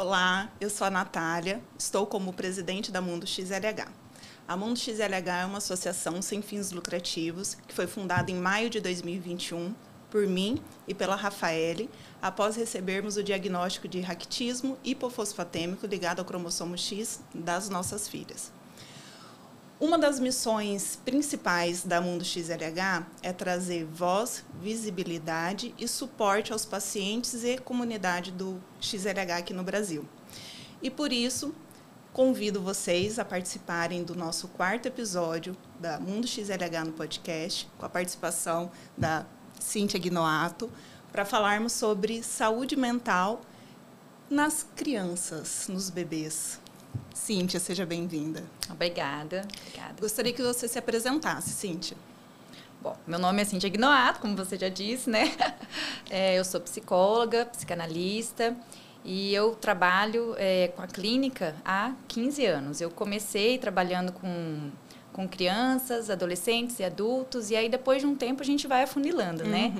Olá, eu sou a Natália, estou como presidente da Mundo XLH. A Mundo XLH é uma associação sem fins lucrativos que foi fundada em maio de 2021 por mim e pela Rafaele, após recebermos o diagnóstico de raquitismo hipofosfatêmico ligado ao cromossomo X das nossas filhas. Uma das missões principais da Mundo XLH é trazer voz, visibilidade e suporte aos pacientes e comunidade do XLH aqui no Brasil. E por isso, convido vocês a participarem do nosso 4º episódio da Mundo XLH no podcast, com a participação da Cíntia Guinoato, para falarmos sobre saúde mental nas crianças, nos bebês. Cíntia, seja bem-vinda. Obrigada. Gostaria que você se apresentasse, Cíntia. Bom, meu nome é Cíntia Guinoato, como você já disse, né? Eu sou psicóloga, psicanalista e eu trabalho com a clínica há 15 anos. Eu comecei trabalhando com crianças, adolescentes e adultos, e aí depois de um tempo a gente vai afunilando, né?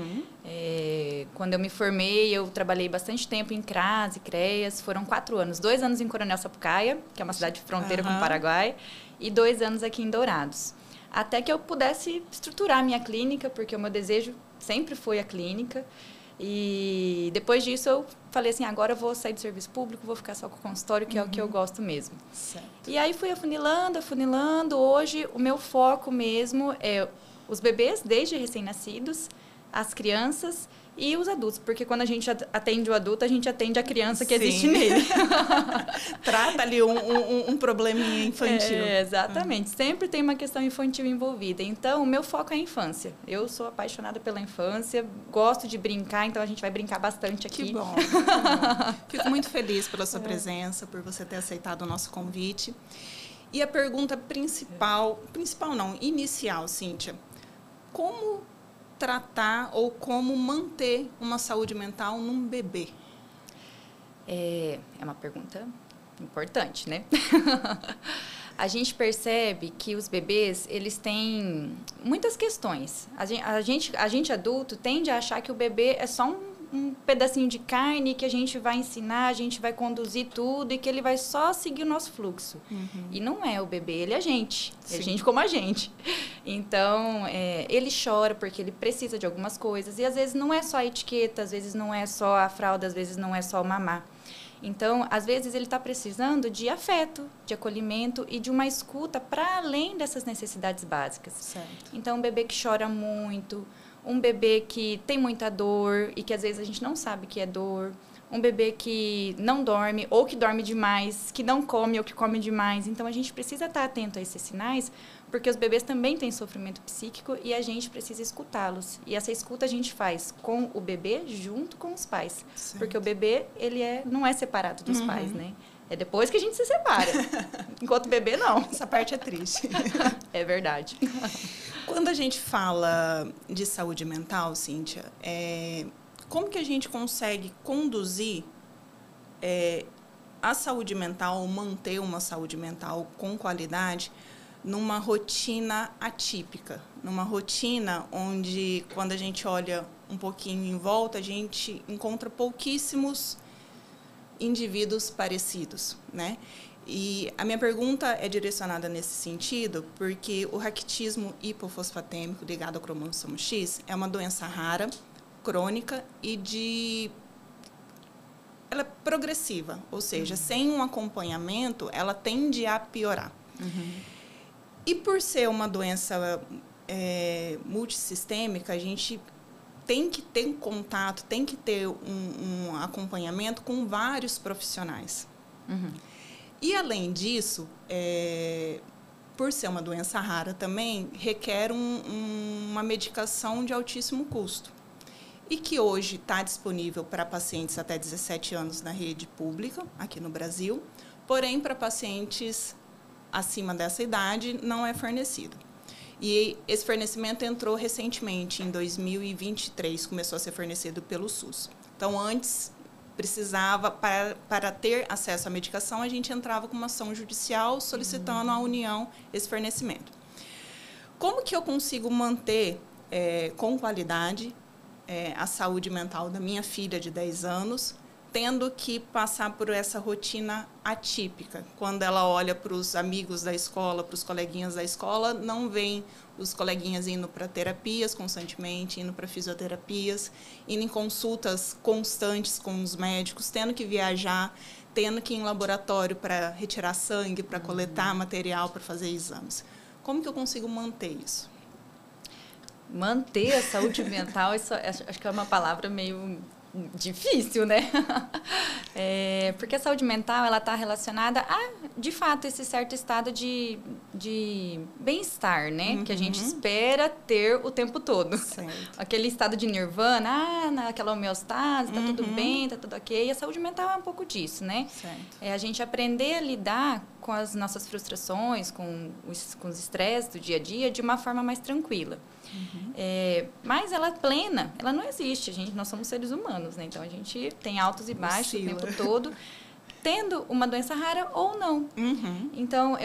Quando eu me formei, eu trabalhei bastante tempo em CRAS e CREAS, foram 4 anos, 2 anos em Coronel Sapucaia, que é uma cidade de fronteira com o Paraguai, e 2 anos aqui em Dourados. Até que eu pudesse estruturar a minha clínica, porque o meu desejo sempre foi a clínica. E depois disso eu falei assim, agora eu vou sair do serviço público, vou ficar só com o consultório, que é o que eu gosto mesmo. Certo. E aí fui afunilando. Hoje o meu foco mesmo é os bebês, desde recém-nascidos, as crianças e os adultos, porque quando a gente atende o adulto, a gente atende a criança que existe nele. Trata ali um probleminha infantil. Exatamente. Sempre tem uma questão infantil envolvida. Então, o meu foco é a infância. Eu sou apaixonada pela infância, gosto de brincar, então a gente vai brincar bastante aqui. Que bom. Fico muito feliz pela sua presença, por você ter aceitado o nosso convite. E a pergunta inicial, Cíntia. Como tratar ou como manter uma saúde mental num bebê? É uma pergunta importante, né? A gente percebe que os bebês, eles têm muitas questões. A gente adulto tende a achar que o bebê é só um pedacinho de carne que a gente vai ensinar, a gente vai conduzir tudo e que ele vai só seguir o nosso fluxo. E não é o bebê, ele é a gente. É gente como a gente. Então, ele chora porque ele precisa de algumas coisas. E às vezes não é só a etiqueta, às vezes não é só a fralda, às vezes não é só o mamar. Então, às vezes ele está precisando de afeto, de acolhimento e de uma escuta para além dessas necessidades básicas. Certo. Então, um bebê que chora muito, um bebê que tem muita dor e que às vezes a gente não sabe que é dor, um bebê que não dorme ou que dorme demais, que não come ou que come demais. Então, a gente precisa estar atento a esses sinais, porque os bebês também têm sofrimento psíquico e a gente precisa escutá-los. E essa escuta a gente faz com o bebê junto com os pais. Certo. Porque o bebê, não é separado dos pais, né? É depois que a gente se separa. Enquanto o bebê, não. Essa parte é triste. É verdade. Quando a gente fala de saúde mental, Cíntia, como que a gente consegue conduzir a saúde mental, ou manter uma saúde mental com qualidade numa rotina atípica, numa rotina onde, quando a gente olha um pouquinho em volta, a gente encontra pouquíssimos indivíduos parecidos, né? E a minha pergunta é direcionada nesse sentido, porque o raquitismo hipofosfatêmico ligado ao cromossomo X é uma doença rara, crônica e ela é progressiva, ou seja, sem um acompanhamento, ela tende a piorar. E por ser uma doença multissistêmica, a gente tem que ter contato, tem que ter um acompanhamento com vários profissionais. E, além disso, por ser uma doença rara também, requer uma medicação de altíssimo custo. E que hoje está disponível para pacientes até 17 anos na rede pública, aqui no Brasil, porém, para pacientes acima dessa idade, não é fornecido. E esse fornecimento entrou recentemente, em 2023, começou a ser fornecido pelo SUS. Então, antes, precisava, para ter acesso à medicação, a gente entrava com uma ação judicial solicitando à União esse fornecimento. Como que eu consigo manter com qualidade a saúde mental da minha filha de 10 anos, tendo que passar por essa rotina atípica. Quando ela olha para os amigos da escola, para os coleguinhas da escola, não vem os coleguinhas indo para terapias constantemente, indo para fisioterapias, indo em consultas constantes com os médicos, tendo que viajar, tendo que ir em laboratório para retirar sangue, para coletar material, para fazer exames. Como que eu consigo manter isso? Manter a saúde mental, isso acho que é uma palavra meio difícil, né? Porque a saúde mental, ela está relacionada a, de fato, esse certo estado de bem-estar, né? Que a gente espera ter o tempo todo. Certo. Aquele estado de nirvana, naquela homeostase, tá tudo bem, tá tudo ok. E a saúde mental é um pouco disso, né? Certo. É a gente aprender a lidar com as nossas frustrações, com os estresses do dia a dia, de uma forma mais tranquila. Mas ela plena, ela não existe. Nós somos seres humanos, né? Então a gente tem altos e baixos o tempo todo, tendo uma doença rara ou não. Então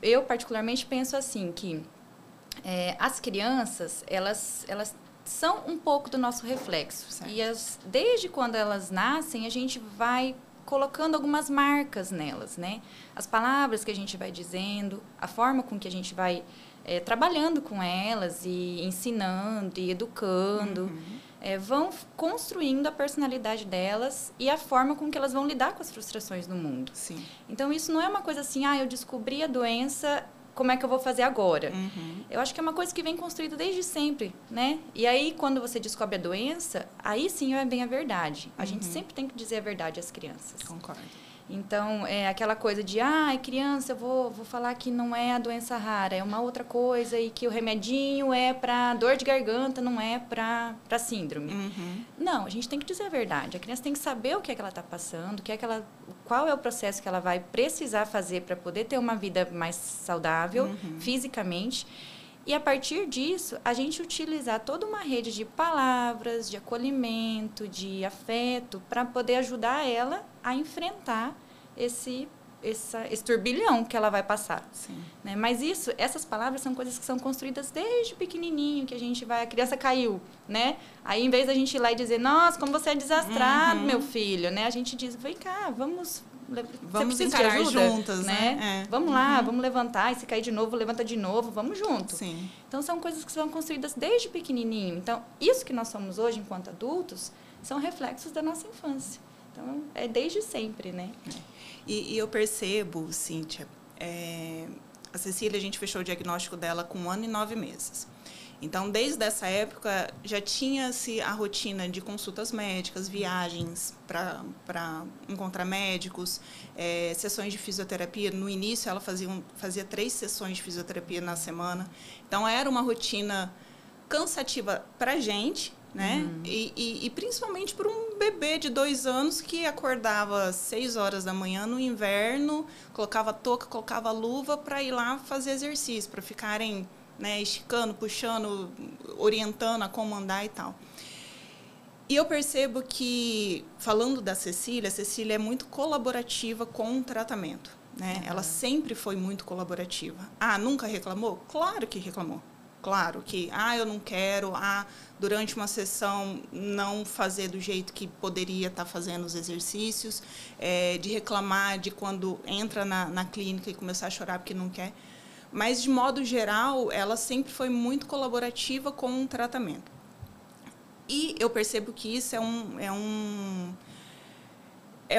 eu particularmente penso assim que as crianças elas são um pouco do nosso reflexo. Certo. E desde quando elas nascem a gente vai colocando algumas marcas nelas, né? As palavras que a gente vai dizendo, a forma com que a gente vai trabalhando com elas e ensinando e educando, vão construindo a personalidade delas e a forma com que elas vão lidar com as frustrações no mundo. Sim. Então, isso não é uma coisa assim, eu descobri a doença, como é que eu vou fazer agora? Eu acho que é uma coisa que vem construída desde sempre, né? E aí, quando você descobre a doença, aí sim vem a verdade. A gente sempre tem que dizer a verdade às crianças. Concordo. Então, aquela coisa de, criança, eu vou falar que não é a doença rara, é uma outra coisa e que o remedinho é para dor de garganta, não é para síndrome. Não, a gente tem que dizer a verdade. A criança tem que saber o que é que ela está passando, qual é o processo que ela vai precisar fazer para poder ter uma vida mais saudável, fisicamente. E, a partir disso, a gente utilizar toda uma rede de palavras, de acolhimento, de afeto, para poder ajudar ela a enfrentar esse turbilhão que ela vai passar. Sim. Né? Mas essas palavras são coisas que são construídas desde pequenininho, que a criança caiu, né? Aí, em vez da gente ir lá e dizer, nossa, como você é desastrado, meu filho, né? A gente diz, vem cá, vamos encarar ajuda, juntas, né? Vamos lá, vamos levantar, e se cair de novo, levanta de novo, vamos junto. Sim. Então, são coisas que são construídas desde pequenininho. Então, isso que nós somos hoje, enquanto adultos, são reflexos da nossa infância. Então, é desde sempre, né? E eu percebo, Cíntia, a Cecília, a gente fechou o diagnóstico dela com 1 ano e 9 meses. Então, desde essa época, já tinha-se a rotina de consultas médicas, viagens para encontrar médicos, sessões de fisioterapia. No início, ela fazia 3 sessões de fisioterapia na semana. Então, era uma rotina cansativa para a gente, né? E principalmente para um bebê de 2 anos que acordava às 6 horas da manhã no inverno, colocava touca, colocava luva para ir lá fazer exercício, para ficarem... né, esticando, puxando, orientando a como andar e tal. E eu percebo que, falando da Cecília, a Cecília é muito colaborativa com o tratamento. Né? Ela sempre foi muito colaborativa. Nunca reclamou? Claro que reclamou. Claro que, eu não quero, durante uma sessão não fazer do jeito que poderia estar fazendo os exercícios, de reclamar de quando entra na clínica e começar a chorar porque não quer. Mas, de modo geral, ela sempre foi muito colaborativa com o tratamento. E eu percebo que isso é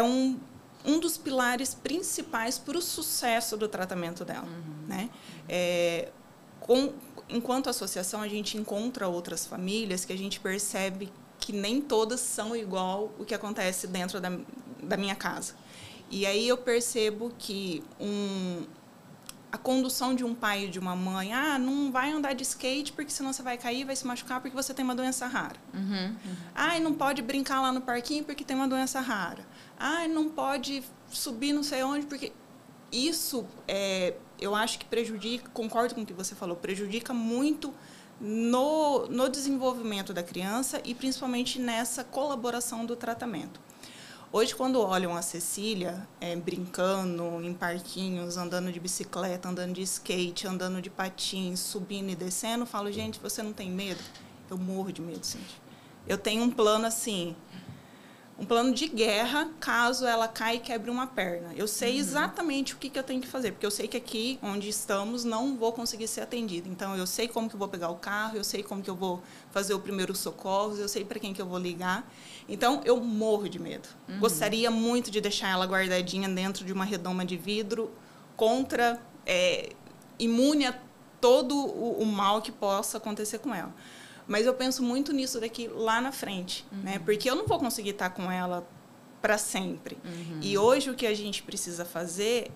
um dos pilares principais para o sucesso do tratamento dela. Né? Enquanto associação, a gente encontra outras famílias que a gente percebe que nem todas são igual o que acontece dentro da minha casa. E aí eu percebo que a condução de um pai e de uma mãe, não vai andar de skate porque senão você vai cair, vai se machucar porque você tem uma doença rara. Não pode brincar lá no parquinho porque tem uma doença rara. Não pode subir não sei onde porque... Isso, eu acho que prejudica, concordo com o que você falou, prejudica muito no desenvolvimento da criança e principalmente nessa colaboração do tratamento. Hoje, quando olham a Cecília brincando em parquinhos, andando de bicicleta, andando de skate, andando de patins, subindo e descendo, eu falo, gente, você não tem medo? Eu morro de medo, Cíntia. Eu tenho um plano assim, um plano de guerra caso ela caia e quebre uma perna. Eu sei exatamente o que eu tenho que fazer, porque eu sei que aqui onde estamos não vou conseguir ser atendida. Então, eu sei como que eu vou pegar o carro, eu sei como que eu vou fazer o primeiro socorro, eu sei para quem que eu vou ligar. Então, eu morro de medo. Gostaria muito de deixar ela guardadinha dentro de uma redoma de vidro, imune a todo o mal que possa acontecer com ela. Mas eu penso muito nisso daqui lá na frente, né? Porque eu não vou conseguir estar com ela para sempre. E hoje o que a gente precisa fazer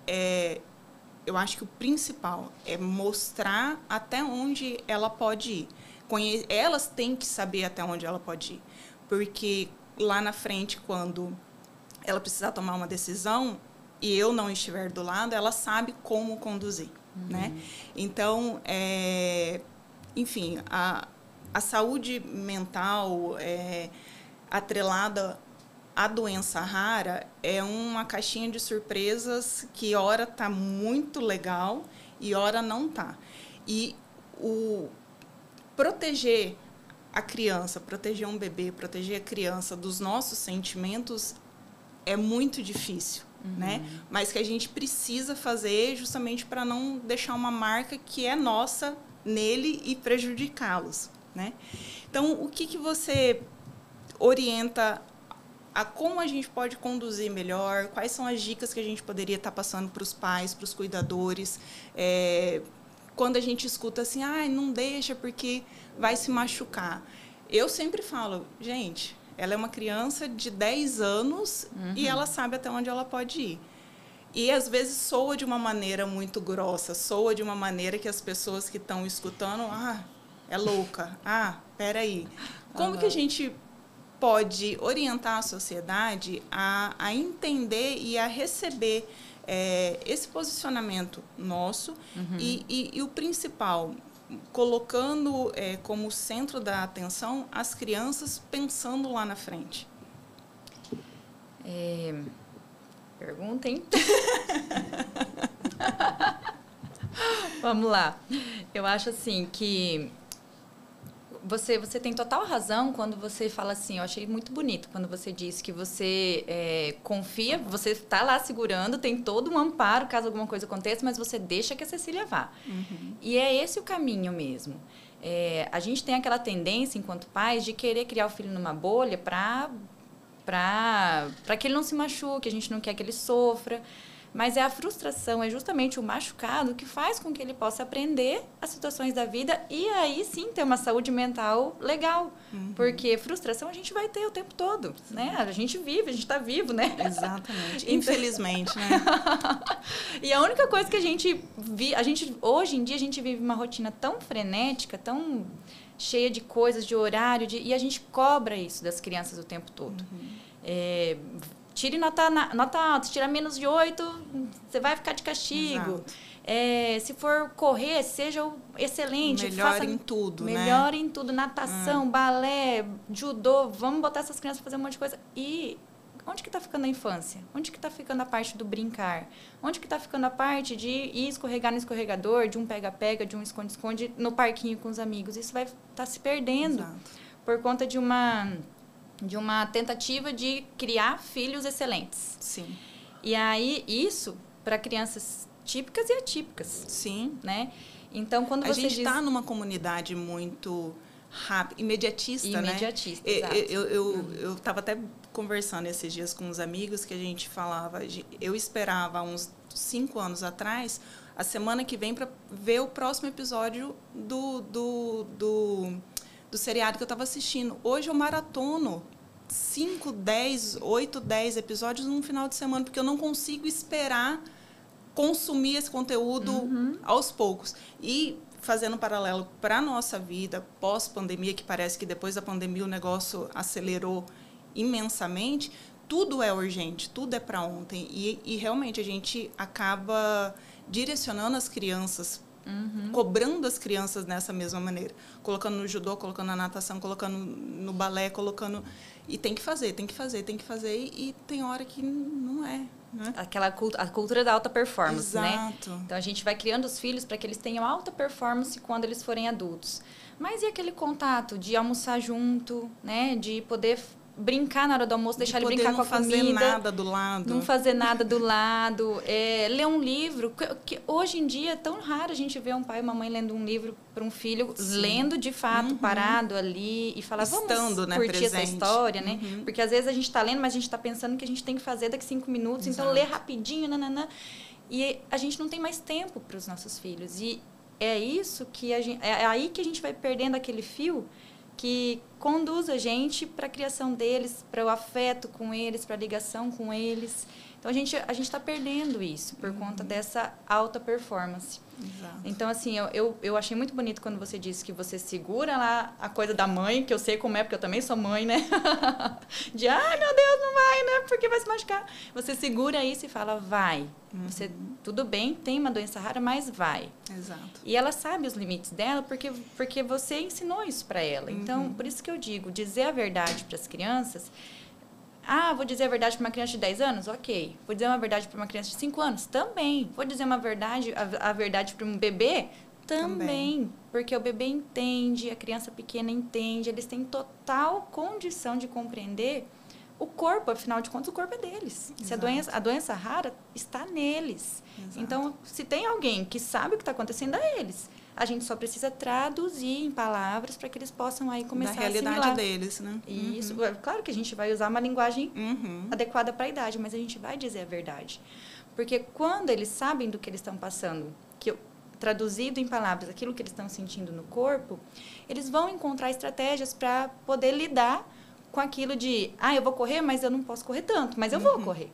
eu acho que o principal é mostrar até onde ela pode ir. Elas têm que saber até onde ela pode ir. Porque lá na frente, quando ela precisar tomar uma decisão e eu não estiver do lado, ela sabe como conduzir, né? Então, enfim, a saúde mental atrelada à doença rara é uma caixinha de surpresas que ora está muito legal e ora não está. E proteger a criança, proteger um bebê, proteger a criança dos nossos sentimentos é muito difícil, né? Mas que a gente precisa fazer justamente para não deixar uma marca que é nossa nele e prejudicá-los, né? Então, o que você orienta a como a gente pode conduzir melhor? Quais são as dicas que a gente poderia estar passando para os pais, para os cuidadores? Quando a gente escuta assim, não deixa porque vai se machucar. Eu sempre falo, gente, ela é uma criança de 10 anos e ela sabe até onde ela pode ir. E, às vezes, soa de uma maneira muito grossa, soa de uma maneira que as pessoas que estão escutando, é louca, peraí. Como que a gente pode orientar a sociedade a entender e a receber esse posicionamento nosso e o principal, colocando como centro da atenção as crianças pensando lá na frente? Pergunta, hein? Vamos lá. Eu acho assim que você tem total razão quando você fala assim, eu achei muito bonito quando você disse que você confia, você está lá segurando, tem todo um amparo caso alguma coisa aconteça, mas você deixa que a Cecília vá. E é esse o caminho mesmo. A gente tem aquela tendência, enquanto pais, de querer criar o filho numa bolha para que ele não se machuque, a gente não quer que ele sofra. Mas a frustração, é justamente o machucado que faz com que ele possa aprender as situações da vida e aí sim ter uma saúde mental legal. Porque frustração a gente vai ter o tempo todo, né? A gente vive, a gente está vivo, né? Exatamente. Infelizmente, né? E a única coisa que a gente hoje em dia, a gente vive uma rotina tão frenética, tão cheia de coisas, de horário, e a gente cobra isso das crianças o tempo todo. Tire nota alta, tira menos de 8, você vai ficar de castigo. Se for correr, seja excelente. Melhor em tudo, né? Melhor em tudo. Natação, balé, judô. Vamos botar essas crianças para fazer um monte de coisa. E onde que está ficando a infância? Onde que está ficando a parte do brincar? Onde que está ficando a parte de ir escorregar no escorregador, de um pega-pega, de um esconde-esconde no parquinho com os amigos? Isso vai estar se perdendo por conta de uma tentativa de criar filhos excelentes. Sim. E aí, isso para crianças típicas e atípicas. Sim. Né? Então, quando você diz... A gente está numa comunidade muito rápida, imediatista, né? Imediatista, exato. Eu estava até conversando esses dias com uns amigos que a gente falava... Eu esperava, uns 5 anos atrás, a semana que vem para ver o próximo episódio do seriado que eu estava assistindo. Hoje eu maratono 5, 10, 8, 10 episódios num final de semana, porque eu não consigo esperar consumir esse conteúdo aos poucos. E fazendo um paralelo para a nossa vida, pós-pandemia, que parece que depois da pandemia o negócio acelerou imensamente, tudo é urgente, tudo é para ontem. E realmente a gente acaba direcionando as crianças, cobrando as crianças nessa mesma maneira. Colocando no judô, colocando na natação, colocando no balé, colocando... E tem que fazer. E tem hora que não é. Né? A cultura da alta performance, Exato. Né? Então, a gente vai criando os filhos para que eles tenham alta performance quando eles forem adultos. Mas e aquele contato de almoçar junto, né? De poder brincar na hora do almoço, deixar ele brincar com a comida. Não fazer nada do lado. Não fazer nada do lado. Ler um livro. Que hoje em dia é tão raro a gente ver um pai e uma mãe lendo um livro para um filho, sim, lendo de fato, parado ali e falar, estando, vamos né, curtir presente. Essa história, né? Porque às vezes a gente está lendo, mas a gente está pensando que a gente tem que fazer daqui 5 minutos. Exato. Então, lê rapidinho, nananã. E a gente não tem mais tempo para os nossos filhos. E é isso que é aí que a gente vai perdendo aquele fio que conduz a gente para a criação deles, para o afeto com eles, para a ligação com eles. Então, a gente está perdendo isso por conta dessa alta performance. Exato. Então, assim, eu achei muito bonito quando você disse que você segura lá a coisa da mãe, que eu sei como é, porque eu também sou mãe, né? De, ai, meu Deus, não vai, né? Porque vai se machucar. Você segura isso e fala, vai. Você, tudo bem, tem uma doença rara, mas vai. Exato. E ela sabe os limites dela porque você ensinou isso para ela. Então, por isso que eu digo, dizer a verdade para as crianças... Ah, vou dizer a verdade para uma criança de 10 anos? Ok. Vou dizer uma verdade para uma criança de 5 anos? Também. Vou dizer uma verdade, a verdade para um bebê? Também. Porque o bebê entende, a criança pequena entende, eles têm total condição de compreender o corpo, afinal de contas, o corpo é deles. Se a doença rara está neles. Exato. Então, se tem alguém que sabe o que está acontecendo, é eles. A gente só precisa traduzir em palavras para que eles possam aí começar a assimilar. Da realidade deles, né? Isso. Claro que a gente vai usar uma linguagem adequada para a idade, mas a gente vai dizer a verdade. Porque quando eles sabem do que eles estão passando, traduzido em palavras aquilo que eles estão sentindo no corpo, eles vão encontrar estratégias para poder lidar com aquilo de, eu vou correr, mas eu não posso correr tanto, mas eu vou correr.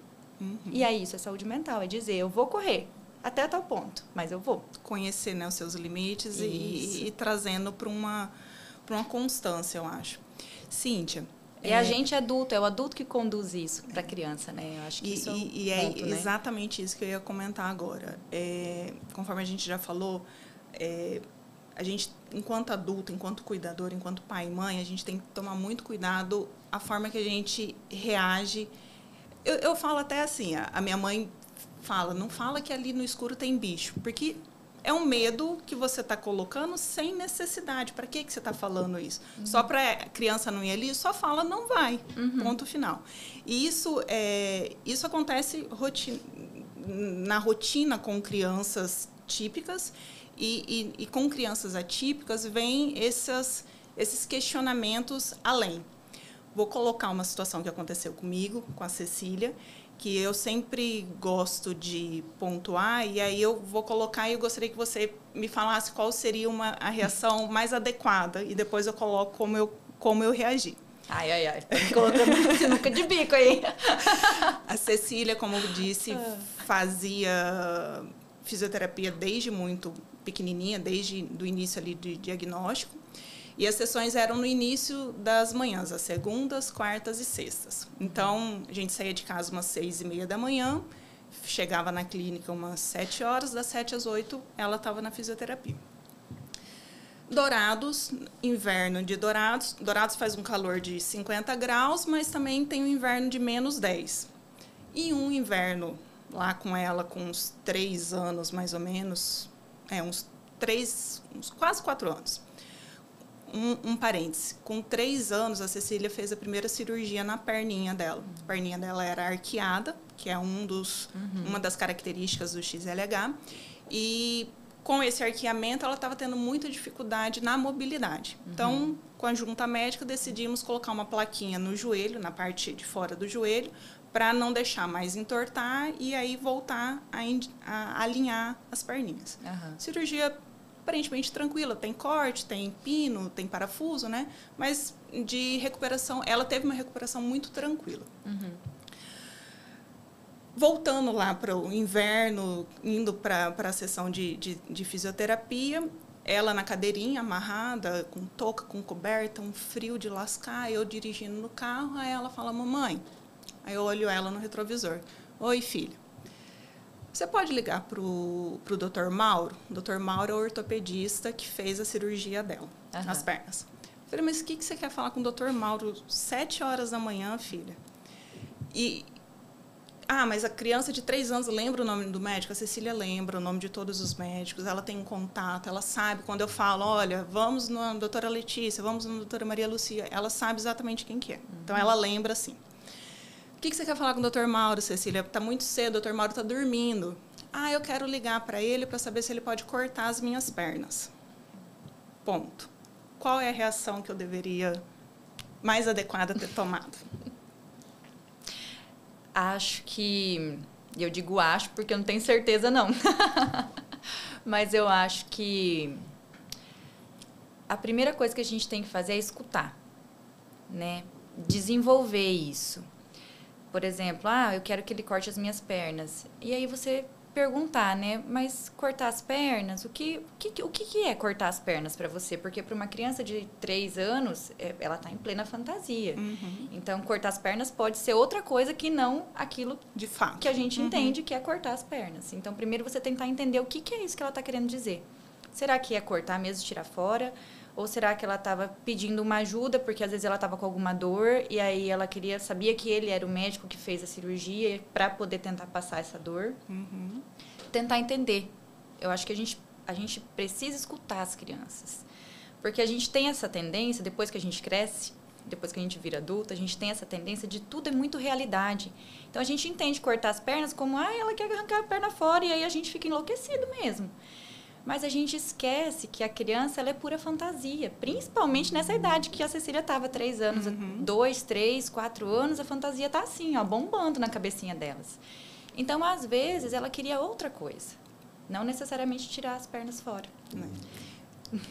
E aí isso é saúde mental, é dizer, eu vou correr. Até tal ponto, mas eu vou. Conhecer, né, os seus limites e trazendo para uma constância, eu acho. Cíntia. A gente adulto, é o adulto que conduz isso para a criança, né? Eu acho que isso é ponto, né? Exatamente isso que eu ia comentar agora. Conforme a gente já falou, a gente, enquanto adulto, enquanto cuidador, enquanto pai e mãe, a gente tem que tomar muito cuidado a forma que a gente reage. Eu falo até assim, a minha mãe fala, não fala que ali no escuro tem bicho, porque é um medo que você está colocando sem necessidade. Para que você está falando isso? Só para a criança não ir ali, só fala, não vai. Ponto final. E isso acontece na rotina com crianças típicas e com crianças atípicas vem esses questionamentos além. Vou colocar uma situação que aconteceu comigo, com a Cecília, que eu sempre gosto de pontuar, e aí eu vou colocar e eu gostaria que você me falasse qual seria a reação mais adequada, e depois eu coloco como eu reagi. Ai, tá me colocando sinuca de bico aí. A Cecília, como eu disse, fazia fisioterapia desde muito pequenininha, desde o início ali de diagnóstico. E as sessões eram no início das manhãs, às segundas, quartas e sextas. Então, a gente saía de casa umas 6h30 da manhã, chegava na clínica umas 7 horas, das 7 às 8, ela estava na fisioterapia. Dourados, inverno de Dourados. Dourados faz um calor de 50 graus, mas também tem um inverno de -10. E um inverno lá com ela, com uns 3 anos mais ou menos, uns quase 4 anos. Um parêntese. Com 3 anos, a Cecília fez a primeira cirurgia na perninha dela. A perninha dela era arqueada, que é uma das características do XLH. E com esse arqueamento, ela estava tendo muita dificuldade na mobilidade. Então, com a junta médica, decidimos colocar uma plaquinha no joelho, na parte de fora do joelho, para não deixar mais entortar e aí voltar a alinhar as perninhas. Cirurgia aparentemente tranquila, tem corte, tem pino, tem parafuso, né? Mas de recuperação, ela teve uma recuperação muito tranquila. Voltando lá para o inverno, indo para a sessão de fisioterapia, ela na cadeirinha, amarrada, com touca, com coberta, um frio de lascar, eu dirigindo no carro, aí ela fala, mamãe, aí eu olho ela no retrovisor, oi, filha. Você pode ligar para o Dr. Mauro? O Dr. Mauro é o ortopedista que fez a cirurgia dela, nas pernas. Eu falei, mas o que você quer falar com o Dr. Mauro 7 horas da manhã, filha? E Ah, mas a criança de 3 anos lembra o nome do médico? A Cecília lembra o nome de todos os médicos, ela tem um contato, ela sabe. Quando eu falo, olha, vamos na doutora Letícia, vamos na doutora Maria Lucia, ela sabe exatamente quem que é. Então, ela lembra, assim. O que você quer falar com o doutor Mauro, Cecília? Está muito cedo, o doutor Mauro está dormindo. Ah, eu quero ligar para ele para saber se ele pode cortar as minhas pernas. Ponto. Qual é a reação que eu deveria mais adequada ter tomado? Acho que... Eu digo acho porque eu não tenho certeza, não. Mas eu acho que a primeira coisa que a gente tem que fazer é escutar, né? Desenvolver isso. Por exemplo, eu quero que ele corte as minhas pernas. E aí você perguntar, né? Mas cortar as pernas, o que é cortar as pernas para você? Porque para uma criança de 3 anos, ela está em plena fantasia. Uhum. Então, cortar as pernas pode ser outra coisa que não aquilo de fato que a gente entende que é cortar as pernas. Então, primeiro você tentar entender o que é isso que ela está querendo dizer. Será que é cortar mesmo, tirar fora? Ou será que ela estava pedindo uma ajuda, porque às vezes ela estava com alguma dor e aí ela sabia que ele era o médico que fez a cirurgia para poder tentar passar essa dor? Uhum. Tentar entender. Eu acho que a gente precisa escutar as crianças. Porque a gente tem essa tendência, depois que a gente cresce, depois que a gente vira adulta, a gente tem essa tendência de tudo é muito realidade. Então, a gente entende cortar as pernas como, ela quer arrancar a perna fora, e aí a gente fica enlouquecido mesmo. Mas a gente esquece que a criança ela é pura fantasia, principalmente nessa idade que a Cecília estava, 3 anos, 2, 3, 4 anos, a fantasia está assim, bombando na cabecinha delas. Então, às vezes, ela queria outra coisa, não necessariamente tirar as pernas fora.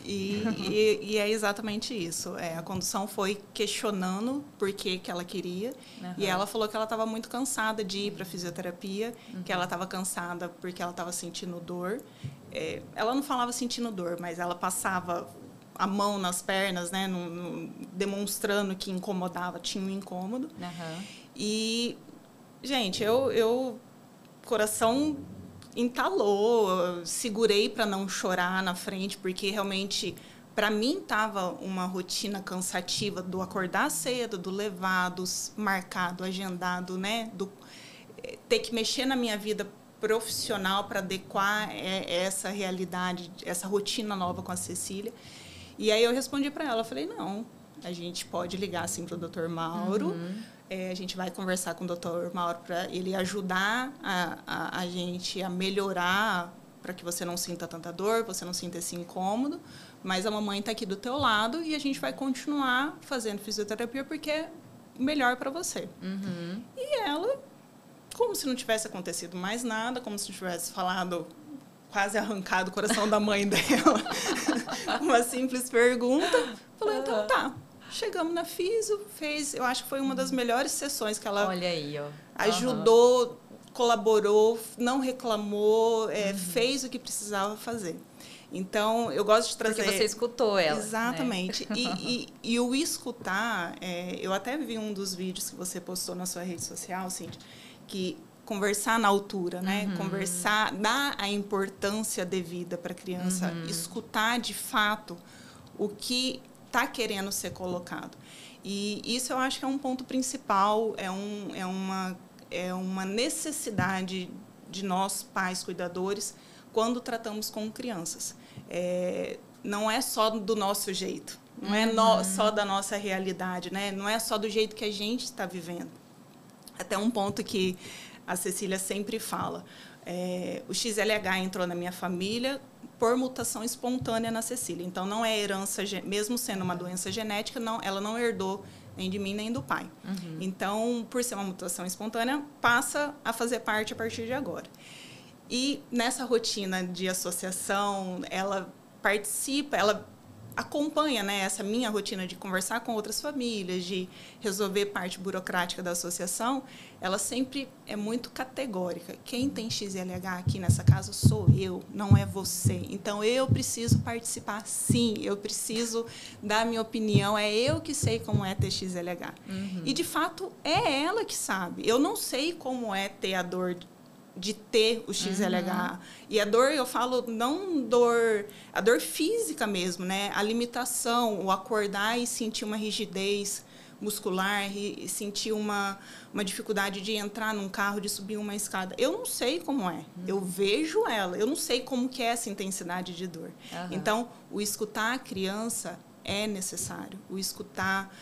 E é exatamente isso. A condução foi questionando por que ela queria. E ela falou que ela estava muito cansada de ir para a fisioterapia, que ela estava cansada porque ela estava sentindo dor. Ela não falava sentindo dor, mas ela passava a mão nas pernas, né, demonstrando que incomodava, tinha um incômodo. E, gente, eu coração entalou, segurei para não chorar na frente, porque realmente, para mim, estava uma rotina cansativa do acordar cedo, do levar, dos marcado, agendado, né, do ter que mexer na minha vida profissional para adequar essa realidade, essa rotina nova com a Cecília. E aí eu respondi para ela, falei, não, a gente pode ligar assim para o Dr. Mauro, a gente vai conversar com o Dr. Mauro para ele ajudar a gente a melhorar, para que você não sinta tanta dor, você não sinta esse incômodo, mas a mamãe está aqui do teu lado e a gente vai continuar fazendo fisioterapia porque é melhor para você. E ela, como se não tivesse acontecido mais nada, como se não tivesse falado, quase arrancado o coração da mãe dela, uma simples pergunta, falou, então tá. Chegamos na Fisio, eu acho que foi uma das melhores sessões que ela Olha aí, ajudou, colaborou, não reclamou, fez o que precisava fazer. Então, eu gosto de trazer... Porque você escutou ela. Exatamente. Né? E o escutar, eu até vi um dos vídeos que você postou na sua rede social, Cíntia, que conversar na altura, né? Conversar, dar a importância devida para a criança, escutar de fato o que está querendo ser colocado. E isso eu acho que é um ponto principal, é uma necessidade de nós, pais, cuidadores, quando tratamos com crianças. Não é só do nosso jeito, não é só da nossa realidade, né? Não é só do jeito que a gente está vivendo. Até um ponto que a Cecília sempre fala, o XLH entrou na minha família por mutação espontânea na Cecília. Então, não é herança, mesmo sendo uma doença genética, ela não herdou nem de mim, nem do pai. Então, por ser uma mutação espontânea, passa a fazer parte a partir de agora. E nessa rotina de associação, ela participa, ela acompanha, né, essa minha rotina de conversar com outras famílias, de resolver parte burocrática da associação, ela sempre é muito categórica. Quem tem XLH aqui nessa casa sou eu, não é você. Então, eu preciso participar, sim, eu preciso dar a minha opinião, é eu que sei como é ter XLH. E, de fato, é ela que sabe. Eu não sei como é ter a dor de ter o XLH. E a dor, eu falo, não dor... A dor física mesmo, né? A limitação, o acordar e sentir uma rigidez muscular e sentir uma dificuldade de entrar num carro, de subir uma escada. Eu não sei como é. Eu vejo ela. Eu não sei como que é essa intensidade de dor. Então, o escutar a criança é necessário. O escutar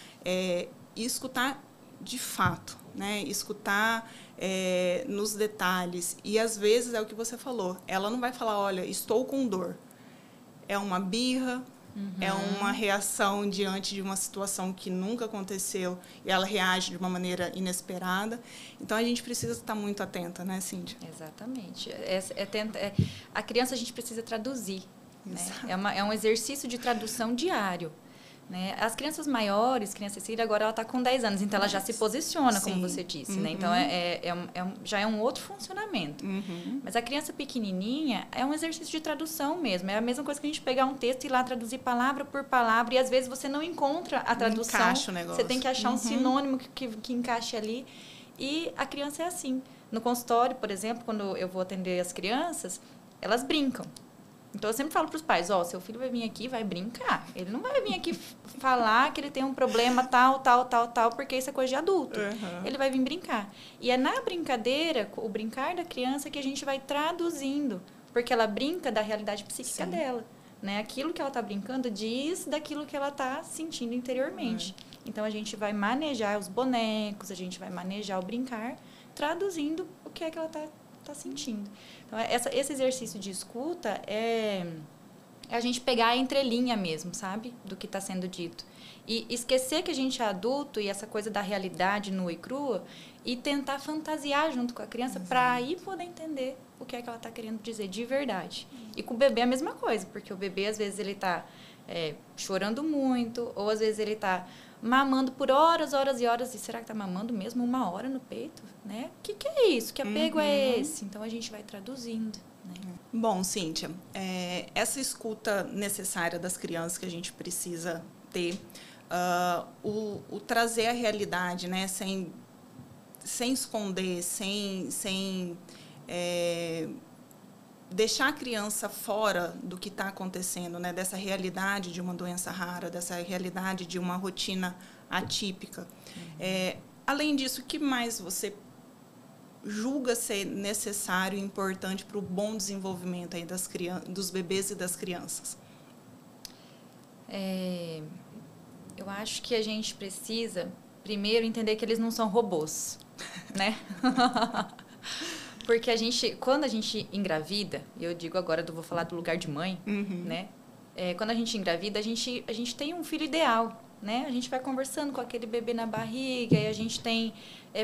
escutar de fato, né? Escutar nos detalhes. E, às vezes, é o que você falou. Ela não vai falar, olha, estou com dor. É uma birra, é uma reação diante de uma situação que nunca aconteceu e ela reage de uma maneira inesperada. Então, a gente precisa estar muito atenta, né, Cíntia? Exatamente. A criança a gente precisa traduzir. Né? É um exercício de tradução diário. Né? As crianças maiores, criança Cecília, agora ela está com 10 anos, então ela já se posiciona, como você disse. Né? Então, já é um outro funcionamento. Mas a criança pequenininha é um exercício de tradução mesmo. É a mesma coisa que a gente pegar um texto e ir lá traduzir palavra por palavra, e às vezes você não encontra a tradução. Encaixa o negócio. Você tem que achar um sinônimo que encaixe ali. E a criança é assim. No consultório, por exemplo, quando eu vou atender as crianças, elas brincam. Então, eu sempre falo para os pais, seu filho vai vir aqui, vai brincar. Ele não vai vir aqui falar que ele tem um problema tal, porque isso é coisa de adulto. Ele vai vir brincar. E é na brincadeira, o brincar da criança, que a gente vai traduzindo. Porque ela brinca da realidade psíquica dela. Né? Aquilo que ela está brincando diz daquilo que ela está sentindo interiormente. Então, a gente vai manejar os bonecos, a gente vai manejar o brincar, traduzindo o que é que ela está sentindo. Então, esse exercício de escuta é a gente pegar a entrelinha mesmo, sabe? Do que está sendo dito. E esquecer que a gente é adulto e essa coisa da realidade nua e crua e tentar fantasiar junto com a criança para aí poder entender o que é que ela está querendo dizer de verdade. E com o bebê é a mesma coisa, porque o bebê, às vezes, ele está chorando muito, ou às vezes ele está mamando por horas e horas. E será que está mamando mesmo 1 hora no peito? Né? O que é isso? Que apego é esse? Então, a gente vai traduzindo. Né? Bom, Cíntia, essa escuta necessária das crianças que a gente precisa ter, o trazer a realidade, né? Sem esconder, sem deixar a criança fora do que está acontecendo, né? Dessa realidade de uma doença rara, dessa realidade de uma rotina atípica. Além disso, o que mais você julga ser necessário e importante para o bom desenvolvimento aí dos bebês e das crianças? Eu acho que a gente precisa, primeiro, entender que eles não são robôs, né? Porque quando a gente engravida, e eu digo agora, vou falar do lugar de mãe, né? Quando a gente engravida, a gente tem um filho ideal, né? A gente vai conversando com aquele bebê na barriga e a gente tem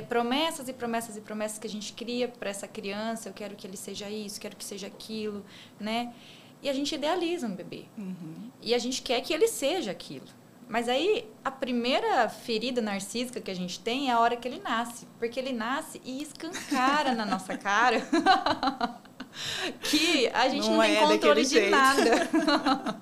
promessas e promessas e promessas que a gente cria para essa criança. Eu quero que ele seja isso, quero que seja aquilo, né? E a gente idealiza um bebê. E a gente quer que ele seja aquilo. Mas aí, a primeira ferida narcísica que a gente tem é a hora que ele nasce. Porque ele nasce e escancara na nossa cara que a gente não tem controle de nada.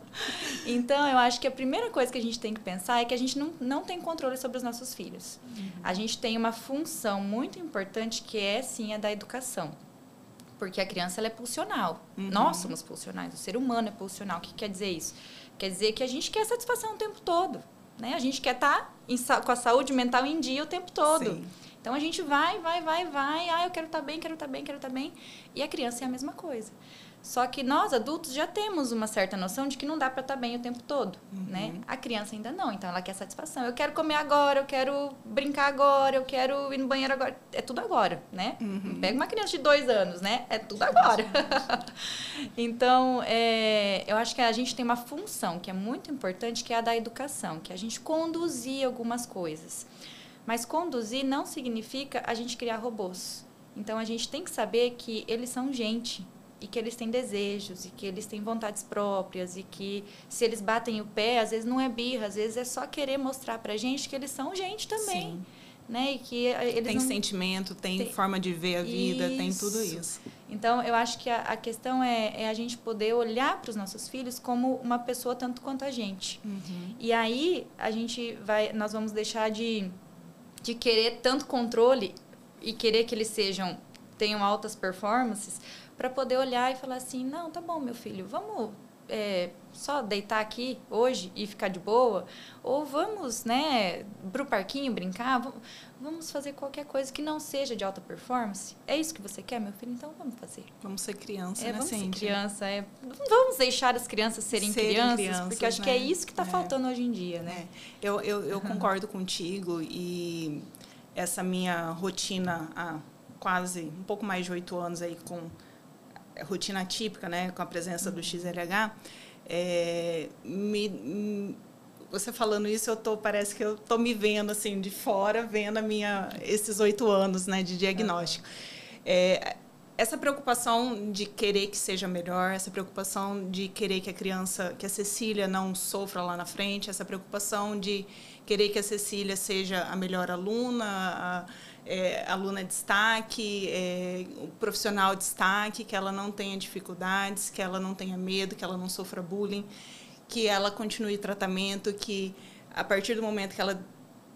Então, eu acho que a primeira coisa que a gente tem que pensar é que a gente não tem controle sobre os nossos filhos. A gente tem uma função muito importante que é, sim, a da educação. Porque a criança ela é pulsional. Nós somos pulsionais. O ser humano é pulsional. O que quer dizer isso? Quer dizer que a gente quer satisfação o tempo todo. Né? A gente quer estar com a saúde mental em dia o tempo todo. Sim. Então, a gente vai. Eu quero estar bem, quero estar bem, quero estar bem. E a criança é a mesma coisa. Só que nós, adultos, já temos uma certa noção de que não dá para estar bem o tempo todo. Né? A criança ainda não. Então, ela quer satisfação. Eu quero comer agora, eu quero brincar agora, eu quero ir no banheiro agora. É tudo agora, né? Pega uma criança de 2 anos, né? É tudo agora. Então, eu acho que a gente tem uma função que é muito importante, que é a da educação, que é a gente conduzir algumas coisas. Mas conduzir não significa a gente criar robôs. Então, a gente tem que saber que eles são gente. E que eles têm desejos, e que eles têm vontades próprias, e que se eles batem o pé, às vezes não é birra, às vezes é só querer mostrar pra gente que eles são gente também. Sim. Né? E que eles tem sentimento, tem forma de ver a vida, tem tudo isso. Então, eu acho que a questão é a gente poder olhar para os nossos filhos como uma pessoa tanto quanto a gente. E aí, nós vamos deixar de querer tanto controle e querer que eles tenham altas performances, para poder olhar e falar assim, não, tá bom, meu filho, vamos só deitar aqui hoje e ficar de boa, ou vamos, né, pro parquinho brincar, vamos fazer qualquer coisa que não seja de alta performance. É isso que você quer, meu filho? Então vamos fazer. Vamos ser criança, né, vamos Cíntia? ser criança, Vamos deixar as crianças serem crianças, porque acho, né, que é isso que está faltando hoje em dia, né? Eu concordo contigo, e essa minha rotina há quase um pouco mais de 8 anos aí, com rotina típica, né, com a presença do XLH, você falando isso, parece que eu estou me vendo assim de fora, vendo esses 8 anos, né, de diagnóstico. Essa preocupação de querer que seja melhor, essa preocupação de querer que a Cecília não sofra lá na frente, essa preocupação de querer que a Cecília seja a melhor aluna, aluna de destaque, o profissional de destaque, que ela não tenha dificuldades, que ela não tenha medo, que ela não sofra bullying, que ela continue tratamento, que a partir do momento que ela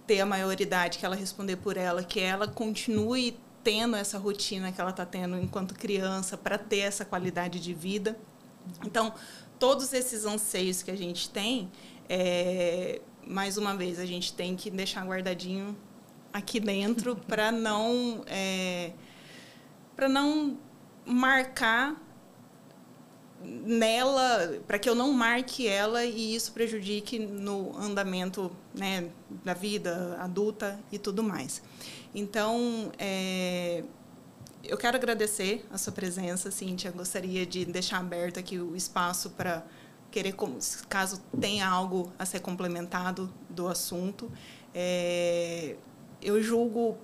ter a maioridade, que ela responder por ela, que ela continue tendo essa rotina que ela está tendo enquanto criança, para ter essa qualidade de vida. Então, todos esses anseios que a gente tem, mais uma vez, a gente tem que deixar guardadinho aqui dentro para não marcar nela, para que eu não marque ela e isso prejudique no andamento, né, da vida adulta e tudo mais. Então, eu quero agradecer a sua presença, Cíntia. Gostaria de deixar aberto aqui o espaço para caso tenha algo a ser complementado do assunto. Eu julgo,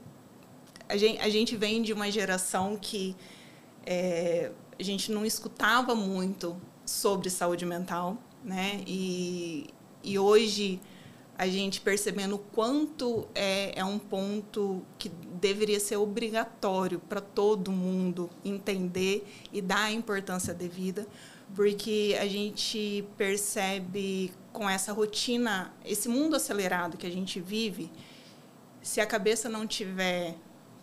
a gente vem de uma geração que a gente não escutava muito sobre saúde mental, né? E hoje a gente percebendo o quanto é um ponto que deveria ser obrigatório para todo mundo entender e dar a importância devida, porque a gente percebe com essa rotina, esse mundo acelerado que a gente vive, se a cabeça não tiver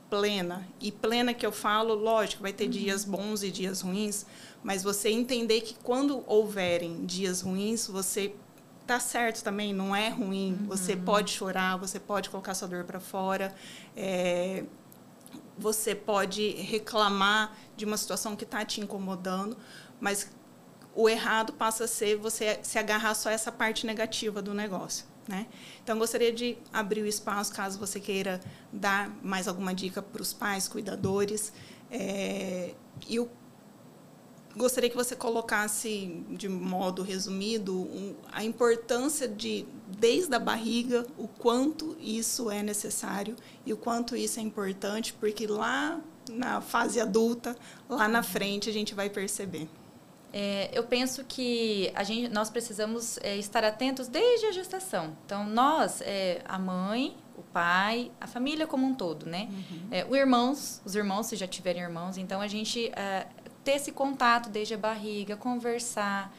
plena, e plena que eu falo, lógico, vai ter dias bons e dias ruins, mas você entender que quando houverem dias ruins, você tá certo também, não é ruim, você pode chorar, você pode colocar sua dor para fora, você pode reclamar de uma situação que está te incomodando, mas o errado passa a ser você se agarrar só a essa parte negativa do negócio, né? Então, gostaria de abrir o espaço, caso você queira dar mais alguma dica para os pais, cuidadores. Eu gostaria que você colocasse, de modo resumido, a importância desde a barriga, o quanto isso é necessário e o quanto isso é importante, porque lá na fase adulta, lá na frente, a gente vai perceber. Eu penso que nós precisamos estar atentos desde a gestação. Então, nós, a mãe, o pai, a família como um todo, né? Os irmãos, se já tiverem irmãos. Então, a gente ter esse contato desde a barriga, conversar,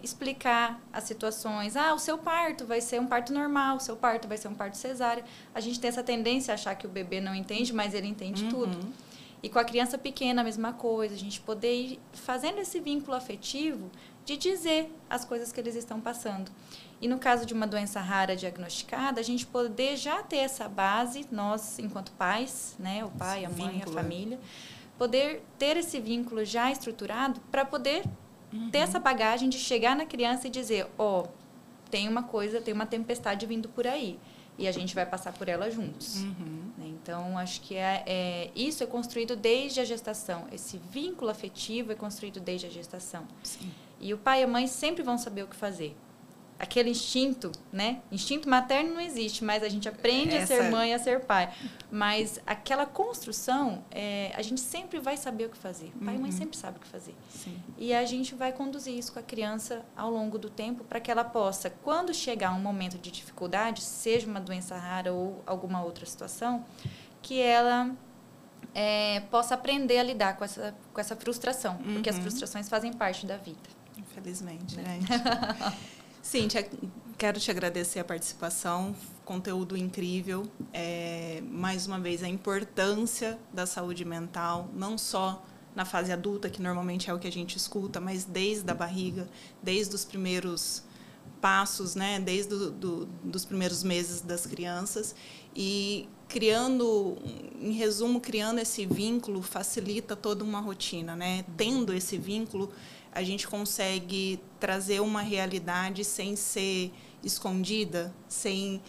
explicar as situações. O seu parto vai ser um parto normal, o seu parto vai ser um parto cesárea. A gente tem essa tendência a achar que o bebê não entende, mas ele entende tudo. E com a criança pequena, a mesma coisa. A gente poder ir fazendo esse vínculo afetivo de dizer as coisas que eles estão passando. E no caso de uma doença rara diagnosticada, a gente poder já ter essa base, nós, enquanto pais, né, o pai, a mãe, a família, poder ter esse vínculo já estruturado para poder ter essa bagagem de chegar na criança e dizer, tem uma tempestade vindo por aí. E a gente vai passar por ela juntos. Então, acho que isso é construído desde a gestação. Esse vínculo afetivo é construído desde a gestação. Sim. E o pai e a mãe sempre vão saber o que fazer. Aquele instinto, né? Instinto materno não existe, mas a gente aprende a ser mãe e a ser pai. Mas aquela construção, a gente sempre vai saber o que fazer. Pai e mãe sempre sabem o que fazer. Sim. E a gente vai conduzir isso com a criança ao longo do tempo para que ela possa, quando chegar um momento de dificuldade, seja uma doença rara ou alguma outra situação, que ela possa aprender a lidar com essa frustração. Porque as frustrações fazem parte da vida. Infelizmente, gente. Cíntia, quero te agradecer a participação, conteúdo incrível. Mais uma vez, a importância da saúde mental, não só na fase adulta, que normalmente é o que a gente escuta, mas desde a barriga, desde os primeiros passos, né, desde dos primeiros meses das crianças. E criando, em resumo, criando esse vínculo facilita toda uma rotina, né? Tendo esse vínculo, a gente consegue trazer uma realidade sem ser escondida, sem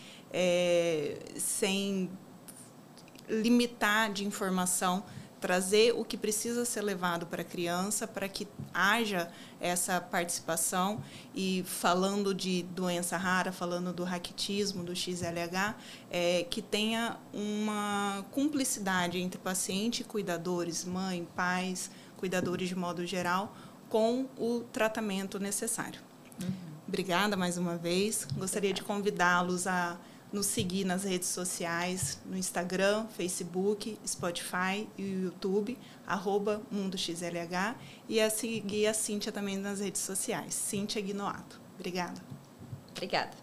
limitar de informação, trazer o que precisa ser levado para a criança, para que haja essa participação. E falando de doença rara, falando do raquitismo, do XLH, que tenha uma cumplicidade entre paciente e cuidadores, mãe, pais, cuidadores de modo geral, com o tratamento necessário. Obrigada mais uma vez. Gostaria de convidá-los a nos seguir nas redes sociais, no Instagram, Facebook, Spotify e YouTube, @MundoXLH, e a seguir a Cíntia também nas redes sociais, Cíntia Guinoato. Obrigada. Obrigada.